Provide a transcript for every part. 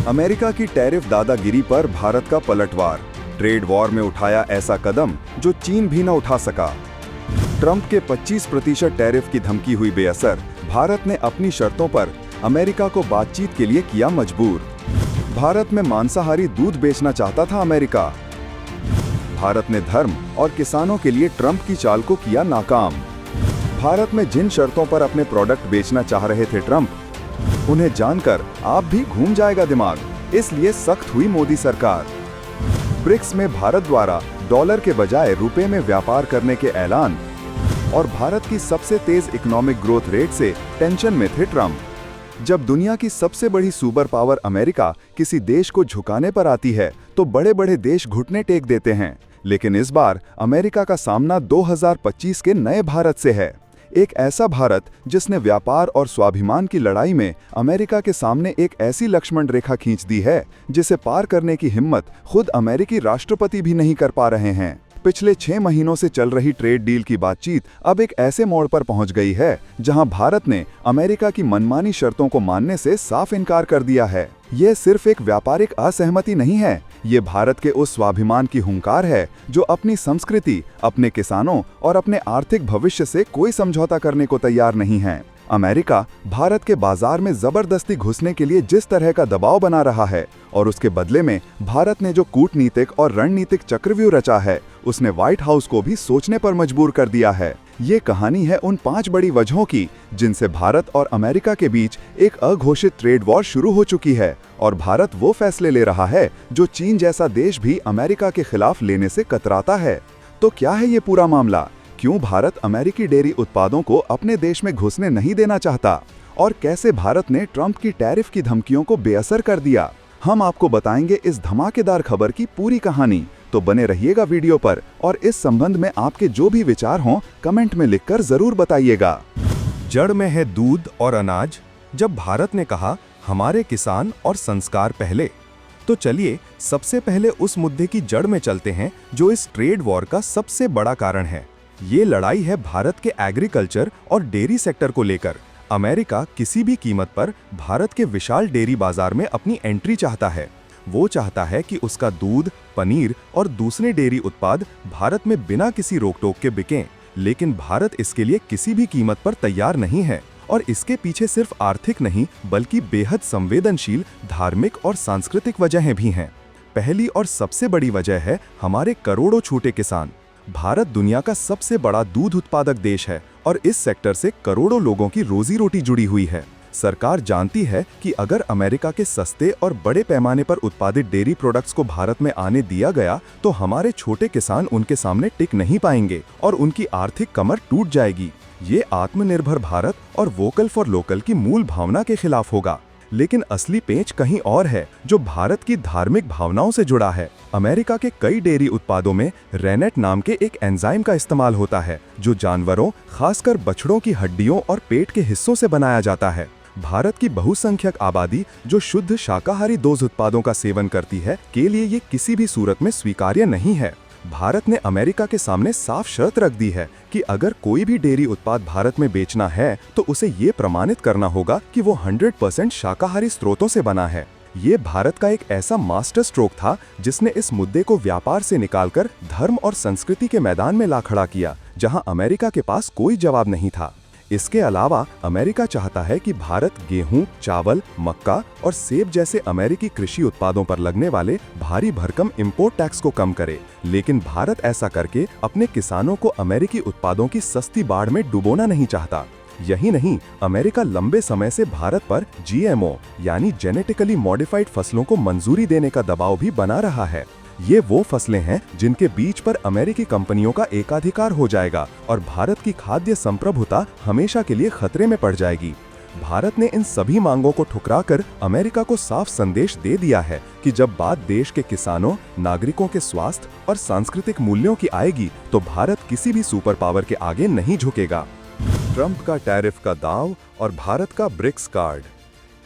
America की tariff दादागिरी पर भारत का पलटवार। ट्रेड वॉर में उठाया ऐसा कदम जो चीन भी न उठा सका। ट्रंप के 25% टैरिफ की धमकी हुई बेअसर। भारत ने अपनी शर्तों पर अमेरिका को बातचीत के लिए किया मजबूर। भारत में मांसाहारी दूध बेचना चाहता था अमेरिका। भारत ने धर्म और किसानों के लिए ट्रंप की चाल को किया नाकाम। भारत में जिन शर्तों पर अपने प्रोडक्ट बेचना चाह रहे थे ट्रंप, उन्हें जानकर आप भी घूम जाएगा दिमाग, इसलिए सख्त हुई मोदी सरकार। ब्रिक्स में भारत द्वारा डॉलर के बजाय रुपए में व्यापार करने के ऐलान और भारत की सबसे तेज इकोनॉमिक ग्रोथ रेट से टेंशन में थे ट्रंप। जब दुनिया की सबसे बड़ी सुपर पावर अमेरिका किसी देश को झुकाने पर आती है तो बड़े बड़े देश घुटने टेक देते हैं। लेकिन इस बार अमेरिका का सामना 2025 के नए भारत से है। एक ऐसा भारत जिसने व्यापार और स्वाभिमान की लड़ाई में अमेरिका के सामने एक ऐसी लक्ष्मण रेखा खींच दी है जिसे पार करने की हिम्मत खुद अमेरिकी राष्ट्रपति भी नहीं कर पा रहे हैं। पिछले 6 महीनों से चल रही ट्रेड डील की बातचीत अब एक ऐसे मोड़ पर पहुंच गई है जहां भारत ने अमेरिका की मनमानी शर्तों को मानने से साफ इनकार कर दिया है। यह सिर्फ एक व्यापारिक असहमति नहीं है, ये भारत के उस स्वाभिमान की हुंकार है जो अपनी संस्कृति, अपने किसानों और अपने आर्थिक भविष्य से कोई समझौता करने को तैयार नहीं है। अमेरिका भारत के बाजार में जबरदस्ती घुसने के लिए जिस तरह का दबाव बना रहा है और उसके बदले में भारत ने जो कूटनीतिक और रणनीतिक चक्रव्यूह रचा है, उसने व्हाइट हाउस को भी सोचने पर मजबूर कर दिया है। ये कहानी है उन 5 बड़ी वजहों की जिनसे भारत और अमेरिका के बीच एक अघोषित ट्रेड वॉर शुरू हो चुकी है और भारत वो फैसले ले रहा है जो चीन जैसा देश भी अमेरिका के खिलाफ लेने से कतराता है। तो क्या है ये पूरा मामला? क्यों भारत अमेरिकी डेयरी उत्पादों को अपने देश में घुसने नहीं देना चाहता और कैसे भारत ने ट्रंप की टैरिफ की धमकियों को बेअसर कर दिया? हम आपको बताएंगे इस धमाकेदार खबर की पूरी कहानी, तो बने रहिएगा वीडियो पर और इस संबंध में आपके जो भी विचार हों कमेंट में लिखकर जरूर बताइएगा। जड़ में है दूध और अनाज। जब भारत ने कहा हमारे किसान और संस्कार पहले, तो चलिए सबसे पहले उस मुद्दे की जड़ में चलते हैं जो इस ट्रेड वॉर का सबसे बड़ा कारण है। ये लड़ाई है भारत के एग्रीकल्चर और डेयरी सेक्टर को लेकर। अमेरिका किसी भी कीमत पर भारत के विशाल डेयरी बाजार में अपनी एंट्री चाहता है। वो चाहता है कि उसका दूध, पनीर और दूसरे डेयरी उत्पाद भारत में बिना किसी रोक-टोक के बिकें, लेकिन भारत इसके लिए किसी भी कीमत पर तैयार नहीं है और इसके पीछे सिर्फ आर्थिक नहीं बल्कि बेहद संवेदनशील धार्मिक और सांस्कृतिक वजहें भी हैं। पहली और सबसे बड़ी वजह है हमारे करोड़ों छोटे किसान। भारत दुनिया का सबसे बड़ा दूध उत्पादक देश है और इस सेक्टर से करोड़ों लोगों की रोजी रोटी जुड़ी हुई है। सरकार जानती है कि अगर अमेरिका के सस्ते और बड़े पैमाने पर उत्पादित डेयरी प्रोडक्ट्स को भारत में आने दिया गया तो हमारे छोटे किसान उनके सामने टिक नहीं पाएंगे और उनकी आर्थिक कमर टूट जाएगी। ये आत्मनिर्भर भारत और वोकल फॉर लोकल की मूल भावना के खिलाफ होगा। लेकिन असली पेंच कहीं और है जो भारत की धार्मिक भावनाओं से जुड़ा है। अमेरिका के कई डेयरी उत्पादों में रेनेट नाम के एक एंजाइम का इस्तेमाल होता है जो जानवरों, खासकर बछड़ों की हड्डियों और पेट के हिस्सों से बनाया जाता है। भारत की बहुसंख्यक आबादी जो शुद्ध शाकाहारी दूध उत्पादों का सेवन करती है के लिए ये किसी भी सूरत में स्वीकार्य नहीं है। भारत ने अमेरिका के सामने साफ शर्त रख दी है कि अगर कोई भी डेयरी उत्पाद भारत में बेचना है तो उसे ये प्रमाणित करना होगा कि वो 100% शाकाहारी स्रोतों से बना है। ये भारत का एक ऐसा मास्टर स्ट्रोक था जिसने इस मुद्दे को व्यापार से निकालकर धर्म और संस्कृति के मैदान में ला खड़ा किया, जहां अमेरिका के पास कोई जवाब नहीं था। इसके अलावा अमेरिका चाहता है कि भारत गेहूं, चावल, मक्का और सेब जैसे अमेरिकी कृषि उत्पादों पर लगने वाले भारी भरकम इंपोर्ट टैक्स को कम करे, लेकिन भारत ऐसा करके अपने किसानों को अमेरिकी उत्पादों की सस्ती बाढ़ में डुबोना नहीं चाहता। यही नहीं, अमेरिका लंबे समय से भारत पर GMO यानी जेनेटिकली मॉडिफाइड फसलों को मंजूरी देने का दबाव भी बना रहा है। ये वो फसलें हैं जिनके बीज पर अमेरिकी कंपनियों का एकाधिकार हो जाएगा और भारत की खाद्य संप्रभुता हमेशा के लिए खतरे में पड़ जाएगी। भारत ने इन सभी मांगों को ठुकराकर अमेरिका को साफ संदेश दे दिया है कि जब बात देश के किसानों, नागरिकों के स्वास्थ्य और सांस्कृतिक मूल्यों की आएगी तो भारत किसी भी सुपर पावर के आगे नहीं झुकेगा। ट्रंप का टैरिफ का दांव और भारत का ब्रिक्स कार्ड।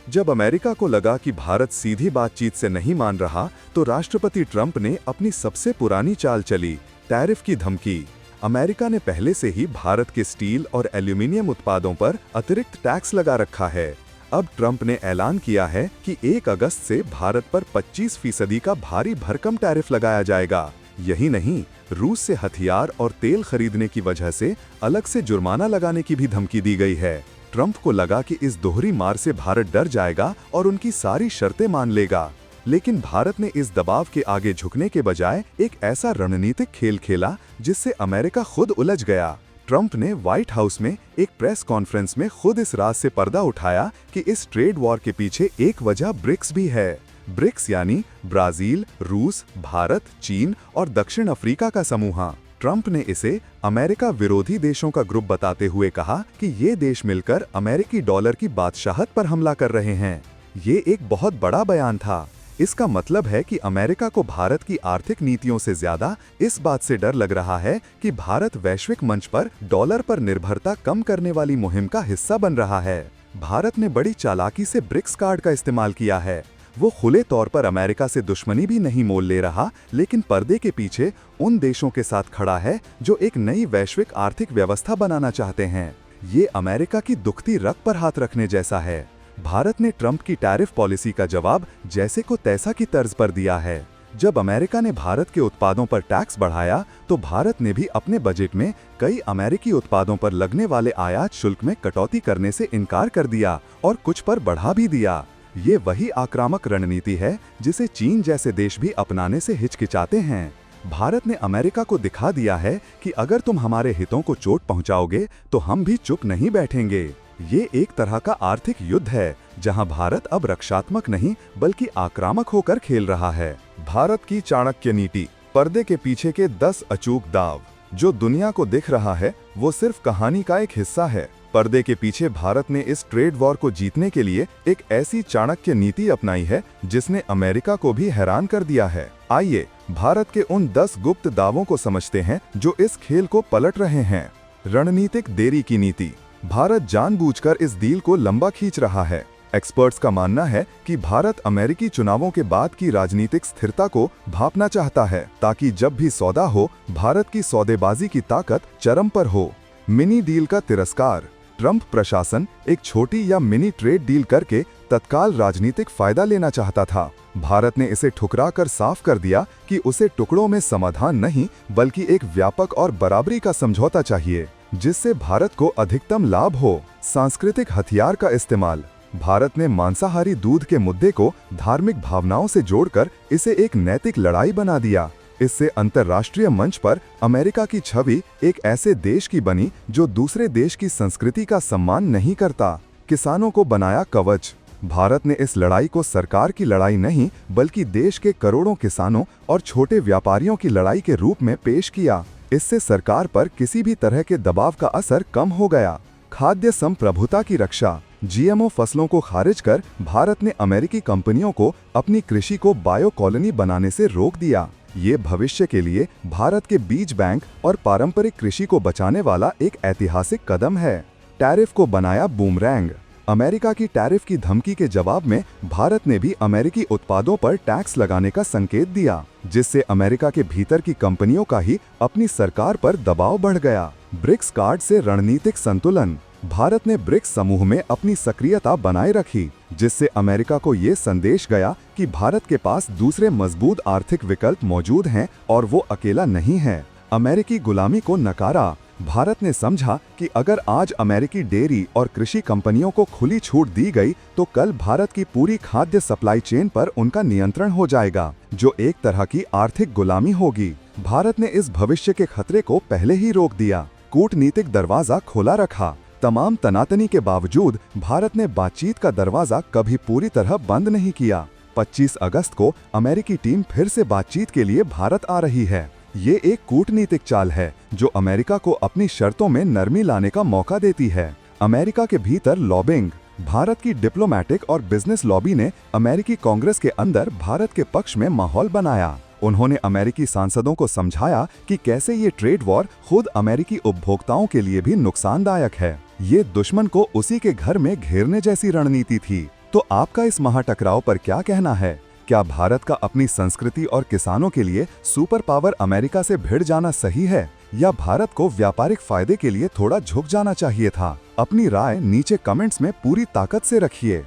जब अमेरिका को लगा कि भारत सीधी बातचीत से नहीं मान रहा तो राष्ट्रपति ट्रंप ने अपनी सबसे पुरानी चाल चली, टैरिफ की धमकी। अमेरिका ने पहले से ही भारत के स्टील और एल्यूमिनियम उत्पादों पर अतिरिक्त टैक्स लगा रखा है। अब ट्रंप ने ऐलान किया है कि 1 अगस्त से भारत पर 25% का भारी भरकम टैरिफ लगाया जाएगा। यही नहीं, रूस से हथियार और तेल खरीदने की वजह से अलग से जुर्माना लगाने की भी धमकी दी गई है। ट्रंप को लगा कि इस दोहरी मार से भारत डर जाएगा और उनकी सारी शर्तें मान लेगा, लेकिन भारत ने इस दबाव के आगे झुकने के बजाय एक ऐसा रणनीतिक खेल खेला जिससे अमेरिका खुद उलझ गया। ट्रंप ने व्हाइट हाउस में एक प्रेस कॉन्फ्रेंस में खुद इस राज से पर्दा उठाया कि इस ट्रेड वॉर के पीछे एक वजह ब्रिक्स भी है। ब्रिक्स यानी ब्राजील, रूस, भारत, चीन और दक्षिण अफ्रीका का समूह। ट्रंप ने इसे अमेरिका विरोधी देशों का ग्रुप बताते हुए कहा कि ये देश मिलकर अमेरिकी डॉलर की बादशाहत पर हमला कर रहे हैं। ये एक बहुत बड़ा बयान था। इसका मतलब है कि अमेरिका को भारत की आर्थिक नीतियों से ज्यादा इस बात से डर लग रहा है कि भारत वैश्विक मंच पर डॉलर पर निर्भरता कम करने वाली मुहिम का हिस्सा बन रहा है। भारत ने बड़ी चालाकी से ब्रिक्स कार्ड का इस्तेमाल किया है। वो खुले तौर पर अमेरिका से दुश्मनी भी नहीं मोल ले रहा, लेकिन पर्दे के पीछे उन देशों के साथ खड़ा है जो एक नई वैश्विक आर्थिक व्यवस्था बनाना चाहते हैं। ये अमेरिका की दुखती रग पर हाथ रखने जैसा है। भारत ने ट्रंप की टैरिफ पॉलिसी का जवाब जैसे को तैसा की तर्ज पर दिया है। जब अमेरिका ने भारत के उत्पादों पर टैक्स बढ़ाया तो भारत ने भी अपने बजट में कई अमेरिकी उत्पादों पर लगने वाले आयात शुल्क में कटौती करने से इनकार कर दिया और कुछ पर बढ़ा भी दिया। ये वही आक्रामक रणनीति है जिसे चीन जैसे देश भी अपनाने से हिचकिचाते हैं। भारत ने अमेरिका को दिखा दिया है कि अगर तुम हमारे हितों को चोट पहुंचाओगे तो हम भी चुप नहीं बैठेंगे। ये एक तरह का आर्थिक युद्ध है जहां भारत अब रक्षात्मक नहीं बल्कि आक्रामक होकर खेल रहा है। भारत की चाणक्य नीति, पर्दे के पीछे के 10 अचूक दाव। जो दुनिया को दिख रहा है वो सिर्फ कहानी का एक हिस्सा है। पर्दे के पीछे भारत ने इस ट्रेड वॉर को जीतने के लिए एक ऐसी चाणक्य नीति अपनाई है जिसने अमेरिका को भी हैरान कर दिया है। आइए भारत के उन 10 गुप्त दावों को समझते हैं जो इस खेल को पलट रहे हैं। रणनीतिक देरी की नीति। भारत जानबूझकर इस डील को लंबा खींच रहा है। एक्सपर्ट्स का मानना है कि भारत अमेरिकी चुनावों के बाद की राजनीतिक स्थिरता को भांपना चाहता है ताकि जब भी सौदा हो भारत की सौदेबाजी की ताकत चरम पर हो। मिनी डील का तिरस्कार। ट्रंप प्रशासन एक छोटी या मिनी ट्रेड डील करके तत्काल राजनीतिक फायदा लेना चाहता था। भारत ने इसे ठुकरा कर साफ कर दिया कि उसे टुकड़ों में समाधान नहीं बल्कि एक व्यापक और बराबरी का समझौता चाहिए जिससे भारत को अधिकतम लाभ हो। सांस्कृतिक हथियार का इस्तेमाल। भारत ने मांसाहारी दूध के मुद्दे को धार्मिक भावनाओं से जोड़कर इसे एक नैतिक लड़ाई बना दिया। इससे अंतर्राष्ट्रीय मंच पर अमेरिका की छवि एक ऐसे देश की बनी जो दूसरे देश की संस्कृति का सम्मान नहीं करता। किसानों को बनाया कवच। भारत ने इस लड़ाई को सरकार की लड़ाई नहीं बल्कि देश के करोड़ों किसानों और छोटे व्यापारियों की लड़ाई के रूप में पेश किया। इससे सरकार पर किसी भी तरह के दबाव का असर कम हो गया। खाद्य संप्रभुता की रक्षा। जीएमओ फसलों को खारिज कर भारत ने अमेरिकी कंपनियों को अपनी कृषि को बायो कॉलोनी बनाने से रोक दिया। ये भविष्य के लिए भारत के बीज बैंक और पारंपरिक कृषि को बचाने वाला एक ऐतिहासिक कदम है। टैरिफ को बनाया बूमरैंग। अमेरिका की टैरिफ की धमकी के जवाब में भारत ने भी अमेरिकी उत्पादों पर टैक्स लगाने का संकेत दिया, जिससे अमेरिका के भीतर की कंपनियों का ही अपनी सरकार पर दबाव बढ़ गया। ब्रिक्स कार्ड से रणनीतिक संतुलन। भारत ने ब्रिक्स समूह में अपनी सक्रियता बनाए रखी, जिससे अमेरिका को ये संदेश गया कि भारत के पास दूसरे मजबूत आर्थिक विकल्प मौजूद हैं और वो अकेला नहीं है। अमेरिकी गुलामी को नकारा। भारत ने समझा कि अगर आज अमेरिकी डेयरी और कृषि कंपनियों को खुली छूट दी गई तो कल भारत की पूरी खाद्य सप्लाई चेन पर उनका नियंत्रण हो जाएगा, जो एक तरह की आर्थिक गुलामी होगी। भारत ने इस भविष्य के खतरे को पहले ही रोक दिया। कूटनीतिक दरवाजा खोला रखा। तमाम तनातनी के बावजूद भारत ने बातचीत का दरवाजा कभी पूरी तरह बंद नहीं किया। 25 अगस्त को अमेरिकी टीम फिर से बातचीत के लिए भारत आ रही है। ये एक कूटनीतिक चाल है जो अमेरिका को अपनी शर्तों में नरमी लाने का मौका देती है। अमेरिका के भीतर लॉबिंग। भारत की डिप्लोमैटिक और बिजनेस लॉबी ने अमेरिकी कांग्रेस के अंदर भारत के पक्ष में माहौल बनाया। उन्होंने अमेरिकी सांसदों को समझाया कि कैसे ये ट्रेड वॉर खुद अमेरिकी उपभोक्ताओं के लिए भी नुकसानदायक है। ये दुश्मन को उसी के घर में घेरने जैसी रणनीति थी। तो आपका इस महाटकराव पर क्या कहना है? क्या भारत का अपनी संस्कृति और किसानों के लिए सुपर पावर अमेरिका से भिड़ जाना सही है, या भारत को व्यापारिक फायदे के लिए थोड़ा झुक जाना चाहिए था? अपनी राय नीचे कमेंट्स में पूरी ताकत से रखिए।